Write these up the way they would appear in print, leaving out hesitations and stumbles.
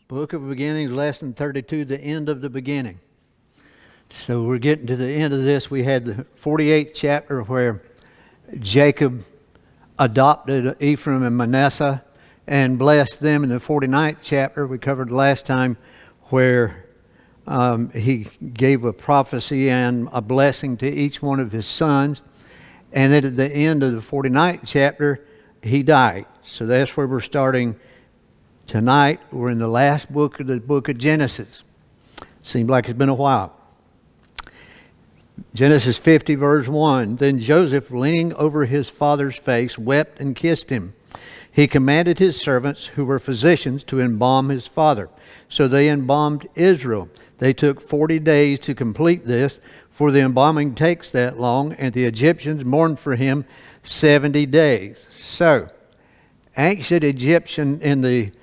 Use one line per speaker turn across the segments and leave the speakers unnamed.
Book of Beginnings, lesson 32, the end of the beginning. So we're getting to the end of this. We had the 48th chapter where Jacob adopted Ephraim and Manasseh and blessed them. In the 49th chapter, we covered last time, where he gave a prophecy and a blessing to each one of his sons. And then at the end of the 49th chapter, he died. So that's where we're starting tonight. We're in the last book of the book of Genesis. Seems like it's been a while. Genesis 50 verse 1. Then Joseph, leaning over his father's face, wept and kissed him. He commanded his servants, who were physicians, to embalm his father. So they embalmed Israel. They took 40 days to complete this, for the embalming takes that long, and the Egyptians mourned for him 70 days. So, ancient Egyptian in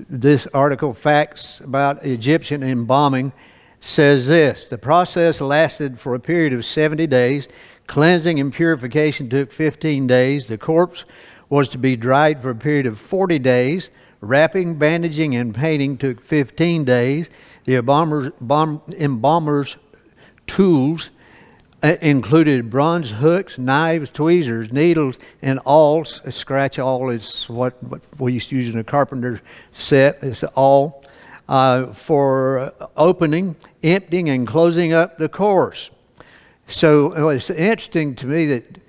this article, Facts About Egyptian Embalming, says this: the process lasted for a period of 70 days. Cleansing and purification took 15 days. The corpse was to be dried for a period of 40 days. Wrapping, bandaging, and painting took 15 days. The embalmer's tools included bronze hooks, knives, tweezers, needles, and awls. A scratch awl is what we used to use in a carpenter's set. It's awl for opening, emptying, and closing up the course. So it's interesting to me that,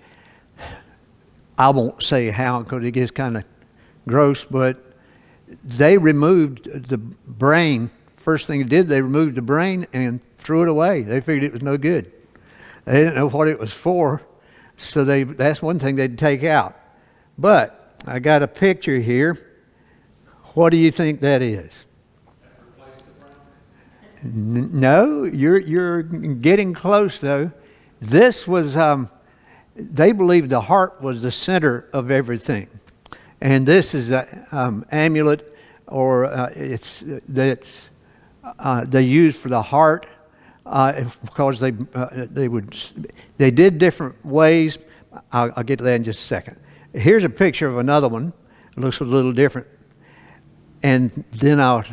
I won't say how because it gets kind of gross, but they removed the brain. First thing they did, they removed the brain and threw it away. They figured it was no good. They didn't know what it was for, so that's one thing they'd take out. But I got a picture here. What do you think that is? No, you're getting close though. This was, they believed the heart was the center of everything. And this is an amulet, or they used for the heart. Because they did different ways. I'll get to that in just a second. Here's a picture of another one. It looks a little different. And then I'll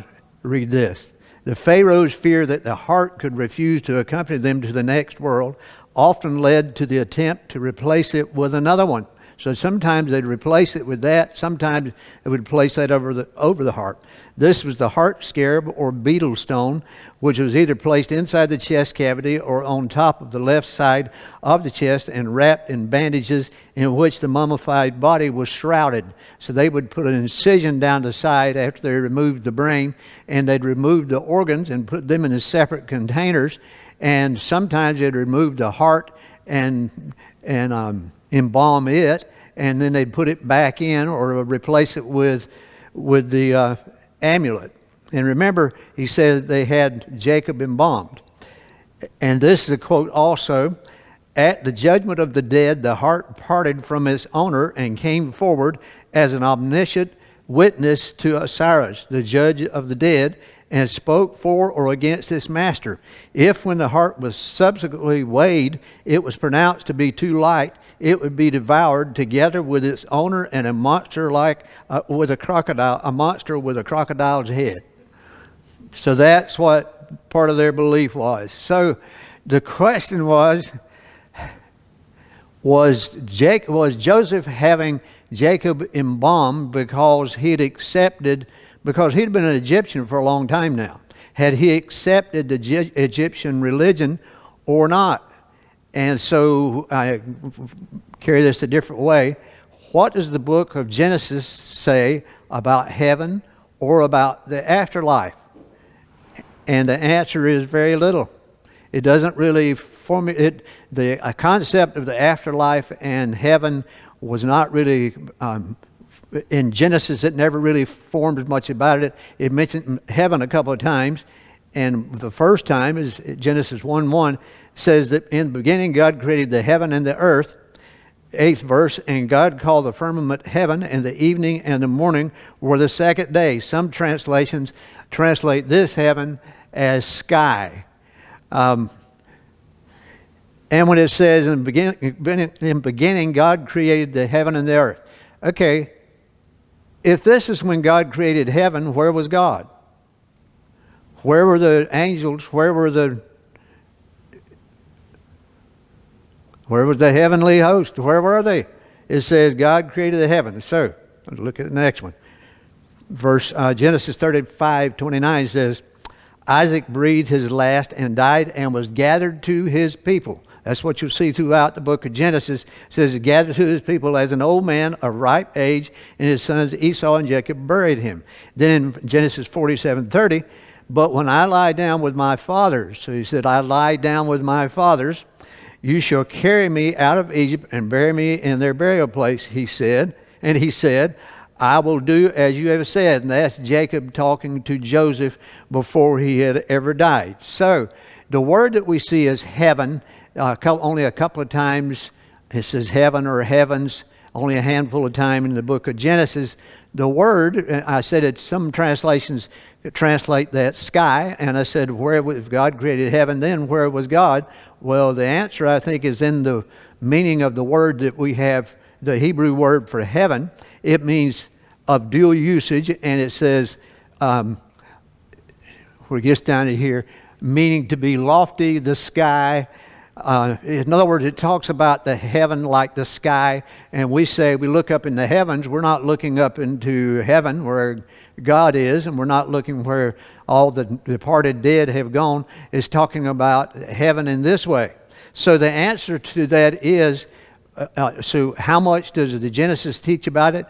read this. The Pharaoh's fear that the heart could refuse to accompany them to the next world often led to the attempt to replace it with another one. So sometimes they'd replace it with that. Sometimes they would place that over the heart. This was the heart scarab or beetle stone, which was either placed inside the chest cavity or on top of the left side of the chest and wrapped in bandages in which the mummified body was shrouded. So they would put an incision down the side after they removed the brain, and they'd remove the organs and put them in separate containers. And sometimes they'd remove the heart and embalm it, and then they'd put it back in or replace it with the amulet. And remember, he said they had Jacob embalmed. And this is a quote also: at the judgment of the dead, the heart parted from its owner and came forward as an omniscient witness to Osiris, the judge of the dead, and spoke for or against its master. If, when the heart was subsequently weighed, it was pronounced to be too light, it would be devoured together with its owner and a monster with a crocodile, a monster with a crocodile's head. So that's what part of their belief was. So the question was Joseph having Jacob embalmed because he'd accepted, because he'd been an Egyptian for a long time now. Had he accepted the Egyptian religion or not? And so I carry this a different way. What does the book of Genesis say about heaven or about the afterlife? And the answer is very little. It doesn't really the concept of the afterlife and heaven was not really in Genesis. It never really formed much about it. It mentioned heaven a couple of times, and the first time is Genesis 1:1 says that in the beginning God created the heaven and the earth. 8th verse, and God called the firmament heaven, and the evening and the morning were the second day. Some translations translate this heaven as sky. And when it says in the beginning God created the heaven and the earth. Okay, if this is when God created heaven, where was God? Where were the angels? Where was the heavenly host? Where were they? It says God created the heavens. So, let's look at the next one. Genesis 35:29 says, Isaac breathed his last and died and was gathered to his people. That's what you'll see throughout the book of Genesis. It says he gathered to his people as an old man of ripe age, and his sons Esau and Jacob buried him. Then in Genesis 47:30, but when I lie down with my fathers, so he said, I lie down with my fathers, you shall carry me out of Egypt and bury me in their burial place, he said. And he said, I will do as you have said. And that's Jacob talking to Joseph before he had ever died. So the word that we see is heaven. Only a couple of times it says heaven or heavens. Only a handful of times in the book of Genesis. The word, I said it, some translations translate that sky. And I said, if God created heaven, then where was God? Well, the answer, I think, is in the meaning of the word that we have, the Hebrew word for heaven. It means of dual usage, and it says, where it gets down to here, meaning to be lofty, the sky. In other words, it talks about the heaven like the sky, and we look up in the heavens. We're not looking up into heaven where God is, and we're not looking where all the departed dead have gone. It's talking about heaven in this way. So the answer to that is, so how much does the Genesis teach about it?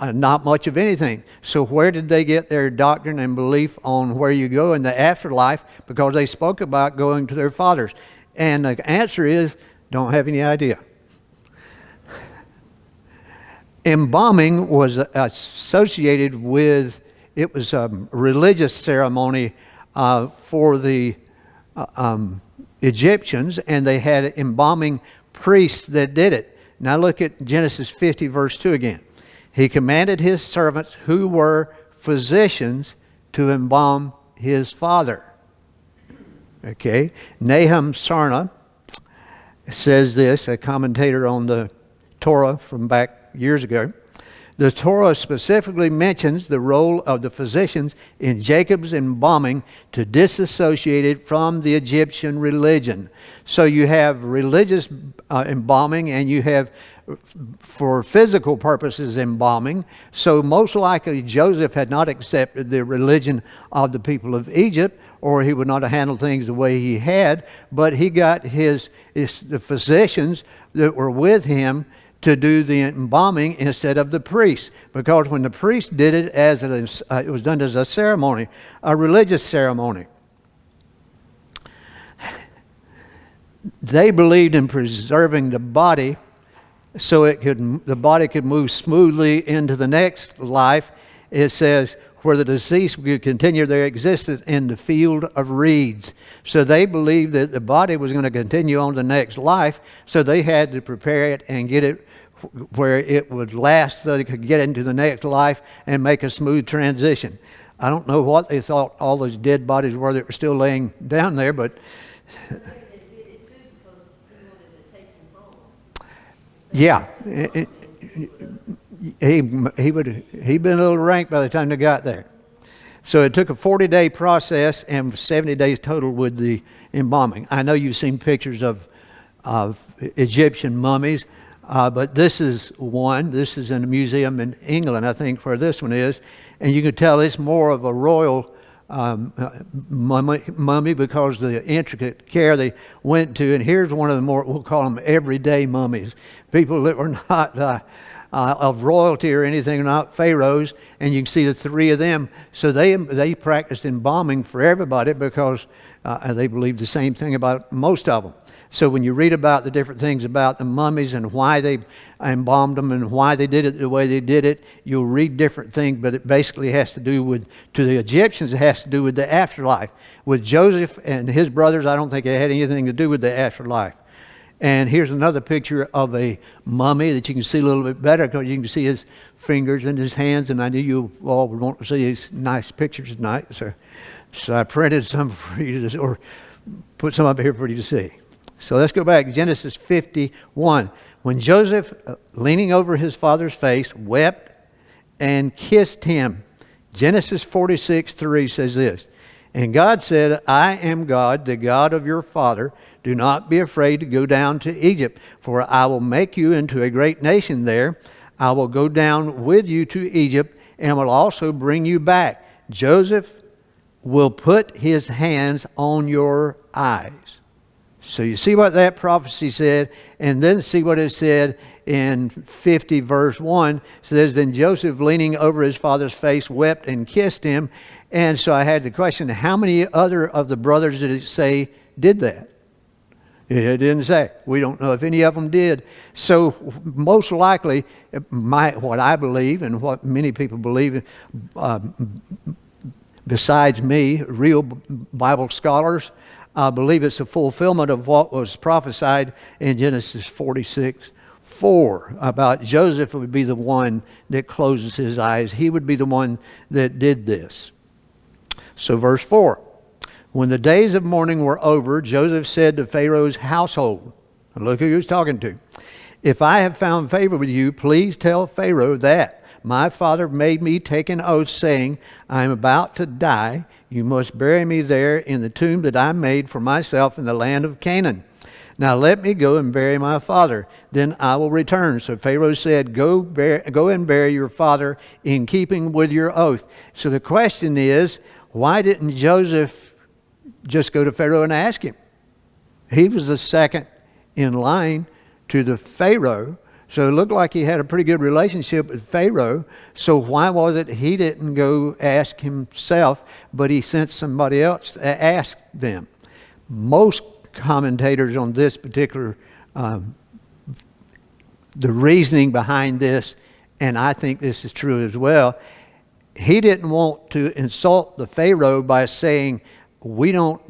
Not much of anything. So where did they get their doctrine and belief on where you go in the afterlife? Because they spoke about going to their fathers. And the answer is, don't have any idea. Embalming was associated with, it was a religious ceremony for the Egyptians, and they had embalming priests that did it. Now look at Genesis 50 verse 2 again. He commanded his servants who were physicians to embalm his father. Okay. Nahum Sarna says this, a commentator on the Torah from back years ago. The Torah specifically mentions the role of the physicians in Jacob's embalming to disassociate it from the Egyptian religion. So you have religious embalming, and you have for physical purposes embalming. So most likely Joseph had not accepted the religion of the people of Egypt, or he would not have handled things the way he had, but he got the physicians that were with him to do the embalming instead of the priest, because when the priest did it, it was done as a ceremony, a religious ceremony. They believed in preserving the body so the body could move smoothly into the next life. It says, where the deceased would continue their existence in the field of reeds. So they believed that the body was going to continue on the next life, so they had to prepare it and get it where it would last so they could get into the next life and make a smooth transition. I don't know what they thought all those dead bodies were that were still laying down there, but yeah, he'd been a little rank by the time they got there. So it took a 40-day process and 70 days total with the embalming. I know you've seen pictures of Egyptian mummies, but this is one. This is in a museum in England, I think, where this one is. And you can tell it's more of a royal mummy because of the intricate care they went to. And here's one of the more, we'll call them everyday mummies. People that were not of royalty or anything, not pharaohs. And you can see the three of them. So they practiced embalming for everybody because they believed the same thing about most of them. So when you read about the different things about the mummies and why they embalmed them and why they did it the way they did it, you'll read different things, but it basically has to do with, to the Egyptians, it has to do with the afterlife. With Joseph and his brothers, I don't think it had anything to do with the afterlife. And here's another picture of a mummy that you can see a little bit better because you can see his fingers and his hands, and I knew you all would want to see these nice pictures tonight, so I printed some for you to, or put some up here for you to see. So let's go back to Genesis 51. When Joseph, leaning over his father's face, wept and kissed him. Genesis 46:3 says this. And God said, I am God, the God of your father. Do not be afraid to go down to Egypt, for I will make you into a great nation there. I will go down with you to Egypt and will also bring you back. Joseph will put his hands on your eyes. So you see what that prophecy said, and then see what it said in 50 verse 1. It says, then Joseph, leaning over his father's face, wept and kissed him. And so I had the question, how many other of the brothers did it say did that? It didn't say. We don't know if any of them did. So most likely, what I believe and what many people believe, besides me, real Bible scholars, believe it's a fulfillment of what was prophesied in Genesis 46:4 about Joseph would be the one that closes his eyes. He would be the one that did this. So verse 4. When the days of mourning were over, Joseph said to Pharaoh's household, and look who he was talking to, if I have found favor with you, please tell Pharaoh that my father made me take an oath saying, I am about to die. You must bury me there in the tomb that I made for myself in the land of Canaan. Now let me go and bury my father, then I will return. So Pharaoh said, go and bury your father in keeping with your oath. So the question is, why didn't Joseph just go to Pharaoh and ask him? He was the second in line to the Pharaoh. So it looked like he had a pretty good relationship with Pharaoh. So why was it he didn't go ask himself, but he sent somebody else to ask them? Most commentators on this particular, the reasoning behind this, and I think this is true as well, he didn't want to insult the Pharaoh by saying, we don't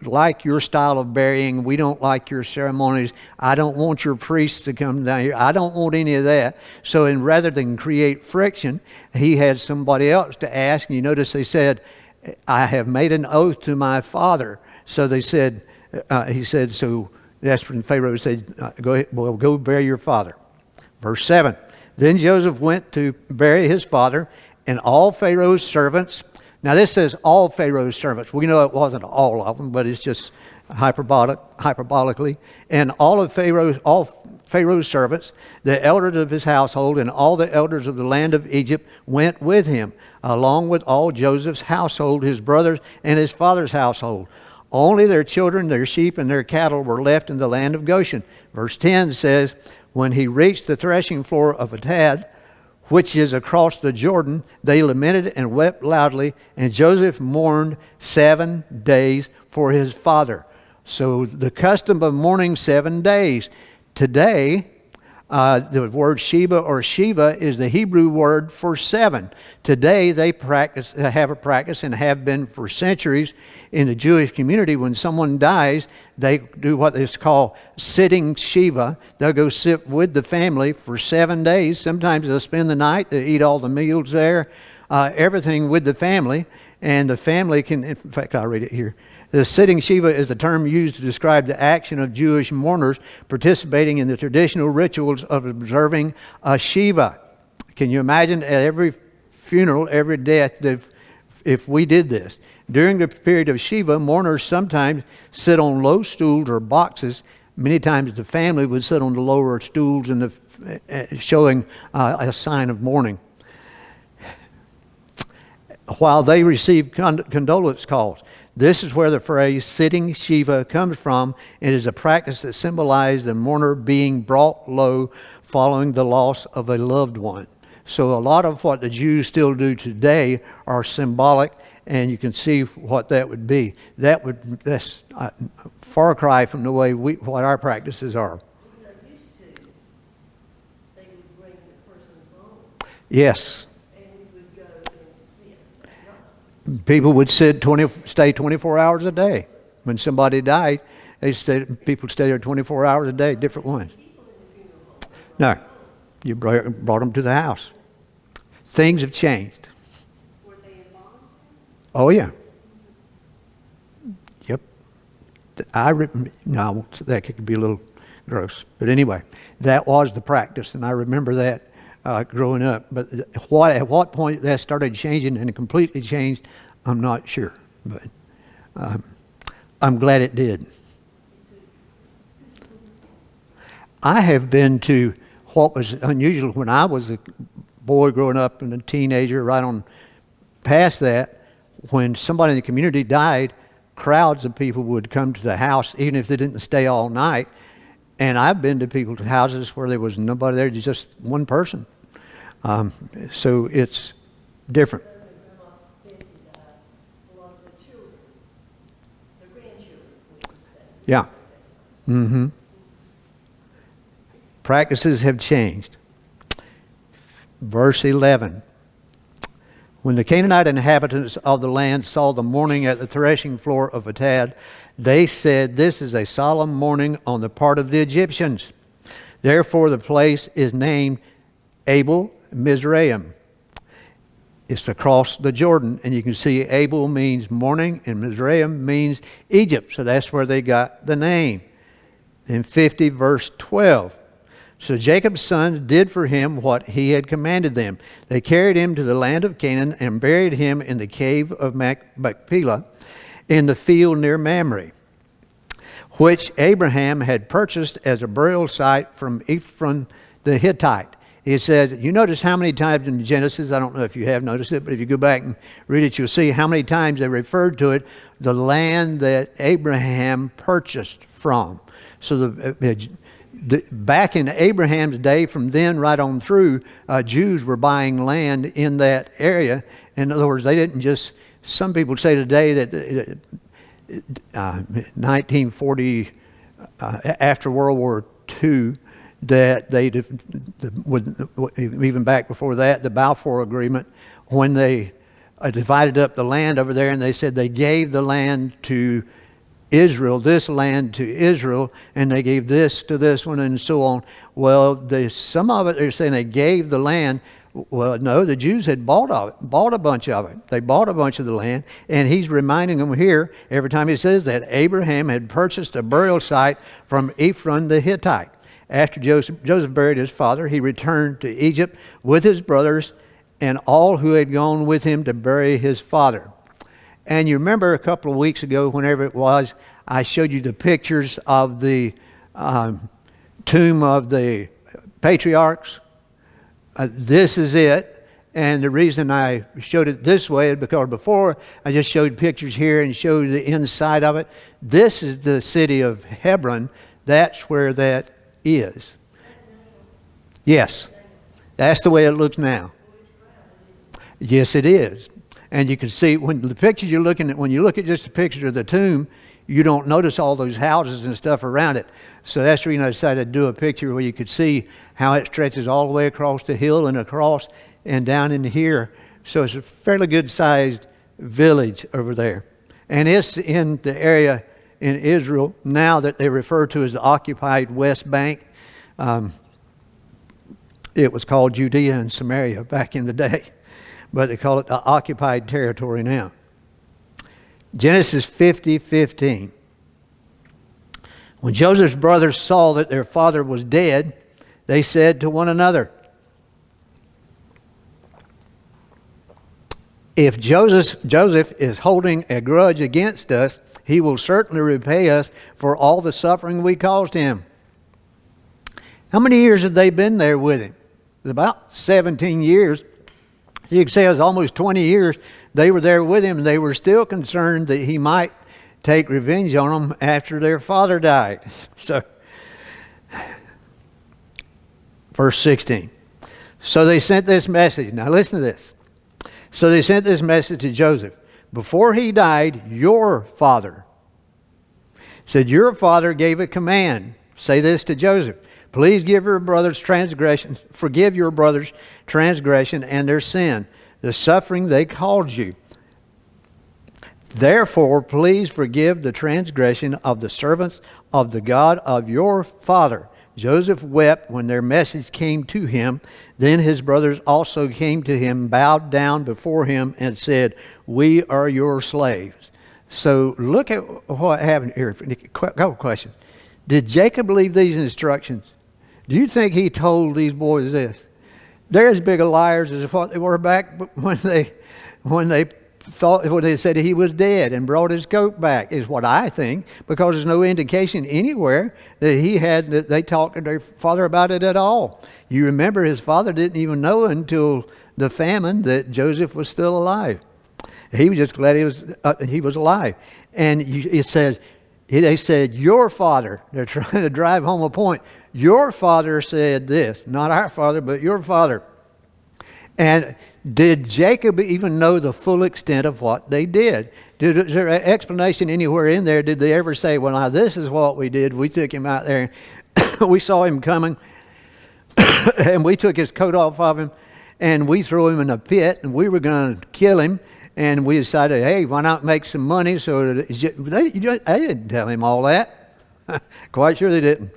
like your style of burying. We don't like your ceremonies. I don't want your priests to come down here. I don't want any of that. So rather than create friction, he had somebody else to ask. And you notice they said, I have made an oath to my father. So they said, he said, so that's when Pharaoh said, go ahead, well, go bury your father. Verse 7, then Joseph went to bury his father, and all Pharaoh's servants. Now this says all Pharaoh's servants. We know it wasn't all of them, but it's just hyperbolically. And all Pharaoh's servants, the elders of his household, and all the elders of the land of Egypt went with him, along with all Joseph's household, his brothers, and his father's household. Only their children, their sheep, and their cattle were left in the land of Goshen. Verse 10 says, when he reached the threshing floor of Atad, which is across the Jordan, they lamented and wept loudly, and Joseph mourned 7 days for his father. So the custom of mourning 7 days. Today, the word Sheba or Shiva is the Hebrew word for 7. Today they have a practice and have been for centuries in the Jewish community. When someone dies, they do what is called sitting Shiva. They'll go sit with the family for 7 days. Sometimes they'll spend the night. They eat all the meals there, everything with the family. And the family can, in fact, I'll read it here. The sitting Shiva is the term used to describe the action of Jewish mourners participating in the traditional rituals of observing a Shiva. Can you imagine at every funeral, every death, if we did this? During the period of Shiva, mourners sometimes sit on low stools or boxes. Many times the family would sit on the lower stools and showing a sign of mourning, while they receive condolence calls. This is where the phrase sitting Shiva comes from. It is a practice that symbolized the mourner being brought low following the loss of a loved one. So a lot of what the Jews still do today are symbolic, and you can see what that would be. That's a far cry from the way what our practices are.
Used to, they would bring the person home.
Yes.
People would go and sit.
Stay 24 hours a day. When somebody died, people stay there 24 hours a day, different ones. No, you brought them to the house. Things have changed.
Were they involved?
Oh yeah. Yep. No, that could be a little gross, but anyway, that was the practice, and I remember that. Growing up, but at what point that started changing and completely changed, I'm not sure. But I'm glad it did. I have been to what was unusual when I was a boy growing up and a teenager, right on past that, when somebody in the community died, crowds of people would come to the house, even if they didn't stay all night. And I've been to people's houses where there was nobody there, just one person. So it's different.
Grandma Bessie died, a lot of the children, the grandchildren went to stay.
Yeah. Mm-hmm. Practices have changed. Verse 11. When the Canaanite inhabitants of the land saw the mourning at the threshing floor of Atad, they said, "This is a solemn mourning on the part of the Egyptians." Therefore the place is named Abel Mizraim. It's across the Jordan, and you can see Abel means mourning and Mizraim means Egypt. So that's where they got the name. In 50 verse 12. So Jacob's sons did for him what he had commanded them. They carried him to the land of Canaan and buried him in the cave of Machpelah in the field near Mamre, which Abraham had purchased as a burial site from Ephron the Hittite. He says, you notice how many times in Genesis, I don't know if you have noticed it, but if you go back and read it, you'll see how many times they referred to it, the land that Abraham purchased from. So back in Abraham's day, from then right on through, Jews were buying land in that area. In other words, they didn't just, some people say today that 1940, after World War II, that they, even back before that, the Balfour Agreement, when they divided up the land over there, and they said they gave the land to Israel, this land to Israel, and they gave this to this one, and so on. Well, some of it, they're saying they gave the land. Well, no, the Jews had bought a bunch of it. They bought a bunch of the land, and he's reminding them here, every time he says that, Abraham had purchased a burial site from Ephron the Hittite. After Joseph buried his father, he returned to Egypt with his brothers and all who had gone with him to bury his father. And you remember a couple of weeks ago, whenever it was, I showed you the pictures of the tomb of the patriarchs. This is it. And the reason I showed it this way is because before I just showed pictures here and showed the inside of it. This is the city of Hebron. That's where that is. Yes. That's the way it looks now. Yes, it is. And you can see when the pictures you're looking at, when you look at just the picture of the tomb, you don't notice all those houses and stuff around it. So that's the reason I decided to do a picture where you could see how it stretches all the way across the hill and across and down in here. So it's a fairly good sized village over there. And it's in the area in Israel now that they refer to as the occupied West Bank. It was called Judea and Samaria back in the day, but they call it the occupied territory now. Genesis 50:15. When Joseph's brothers saw that their father was dead, they said to one another, "If Joseph is holding a grudge against us, he will certainly repay us for all the suffering we caused him." How many years had they been there with him? About 17 years. You could say it was almost 20 years they were there with him, and they were still concerned that he might take revenge on them after their father died. So, verse 16. So they sent this message. Now listen to this. So they sent this message to Joseph. Before he died, your father said, your father gave a command. Say this to Joseph. Please forgive your brother's transgression and their sin, the suffering they caused you. Therefore, please forgive the transgression of the servants of the God of your father. Joseph wept when their message came to him. Then his brothers also came to him, bowed down before him, and said, "We are your slaves." So look at what happened here. Couple questions. Did Jacob leave these instructions? Do you think he told these boys this? They're as big of liars as what they were back when they thought, when they said he was dead and brought his coat back, is what I think, because there's no indication anywhere that they talked to their father about it at all. You remember his father didn't even know until the famine that Joseph was still alive. He was just glad he was alive. And they said, your father, they're trying to drive home a point. Your father said this, not our father, but your father. And did Jacob even know the full extent of what they did? Is there an explanation anywhere in there? Did they ever say, well, now this is what we did. We took him out there. We saw him coming. And we took his coat off of him. And we threw him in a pit. And we were going to kill him. And we decided, hey, why not make some money? So they didn't tell him all that. Quite sure they didn't.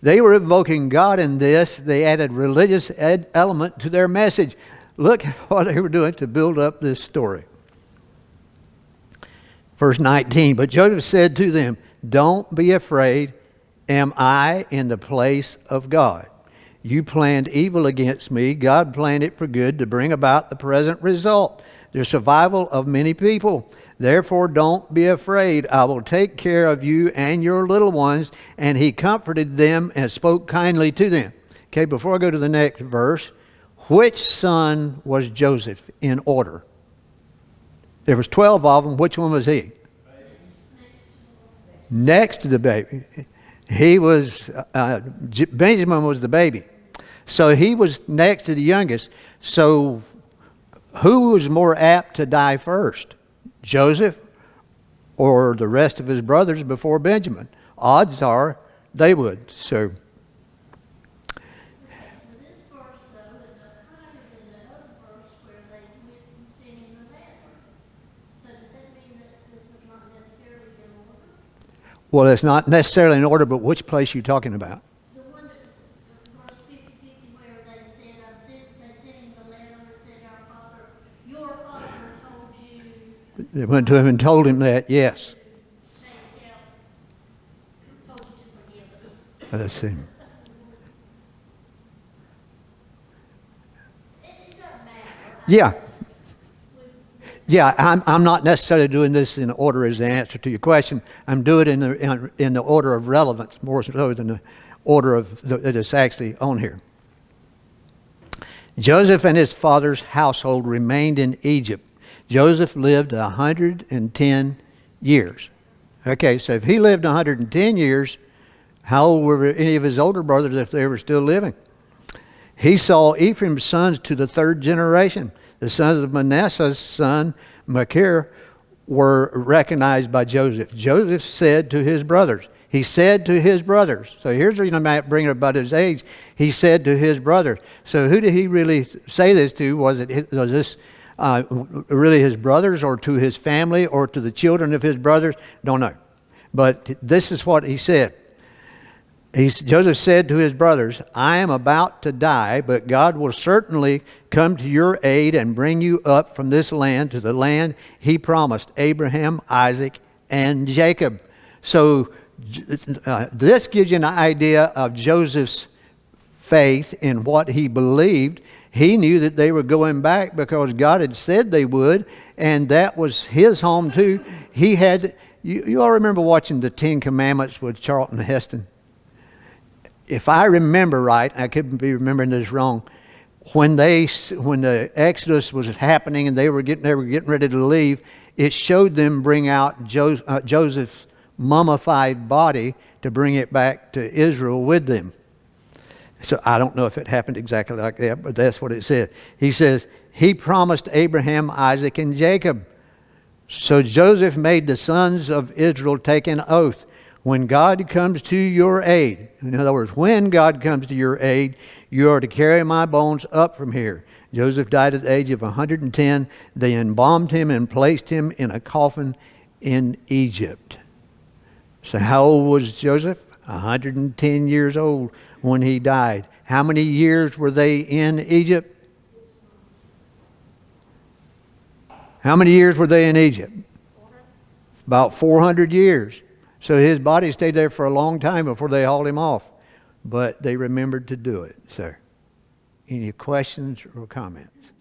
They were invoking God in this. They added religious element to their message. Look what they were doing to build up this story. Verse 19, but Joseph said to them, don't be afraid. Am I in the place of God? You planned evil against me. God planned it for good to bring about the present result, the survival of many people. Therefore, don't be afraid. I will take care of you and your little ones. And he comforted them and spoke kindly to them. Okay, before I go to the next verse, which son was Joseph in order? There was 12 of them. Which one was he? Next to the baby. He was, Benjamin was the baby. So he was next to the youngest. So who was more apt to die first? Joseph or the rest of his brothers before Benjamin? Odds are they would. So
this verse, though, is higher than the other verse where they went and sent him the letter. So does that mean that this is not necessarily in order?
well, it's not necessarily in order, but which place are you talking about?
The one that's verse 50 where they said, they sent him the letter and said, your father told you
They went to him and told him that, yes.
to take out, told you to forgive us.
Let's see.
It doesn't matter.
Yeah. Yeah, I'm not necessarily doing this in order as the answer to your question. I'm doing it in the order of relevance, more so than the order of that is actually on here. Joseph and his father's household remained in Egypt. Joseph lived 110 years. Okay, so if he lived 110 years, how old were any of his older brothers if they were still living? He saw Ephraim's sons to the third generation. The sons of Manasseh's son, Machir, were recognized by Joseph. Joseph said to his brothers. He said to his brothers. So here's the reason I'm bringing about his age. He said to his brothers. So who did he really say this to? Was this really his brothers, or to his family, or to the children of his brothers? Don't know. But this is what he said. Joseph said to his brothers, I am about to die, but God will certainly come to your aid and bring you up from this land to the land he promised Abraham, Isaac, and Jacob. So this gives you an idea of Joseph's faith in what he believed. He knew that they were going back because God had said they would, and that was his home too. He had, you all remember watching the Ten Commandments with Charlton Heston? If I remember right, I could be remembering this wrong, when the Exodus was happening and they were getting ready to leave, it showed them bring out Joseph's mummified body to bring it back to Israel with them. So I don't know if it happened exactly like that, but that's what it said. He says, he promised Abraham, Isaac, and Jacob. So Joseph made the sons of Israel take an oath. When God comes to your aid, in other words, when God comes to your aid, you are to carry my bones up from here. Joseph died at the age of 110. They embalmed him and placed him in a coffin in Egypt. So how old was Joseph? 110 years old when he died. How many years were they in Egypt? How many years were they in Egypt? About 400 years. So his body stayed there for a long time before they hauled him off. But they remembered to do it, sir. Any questions or comments?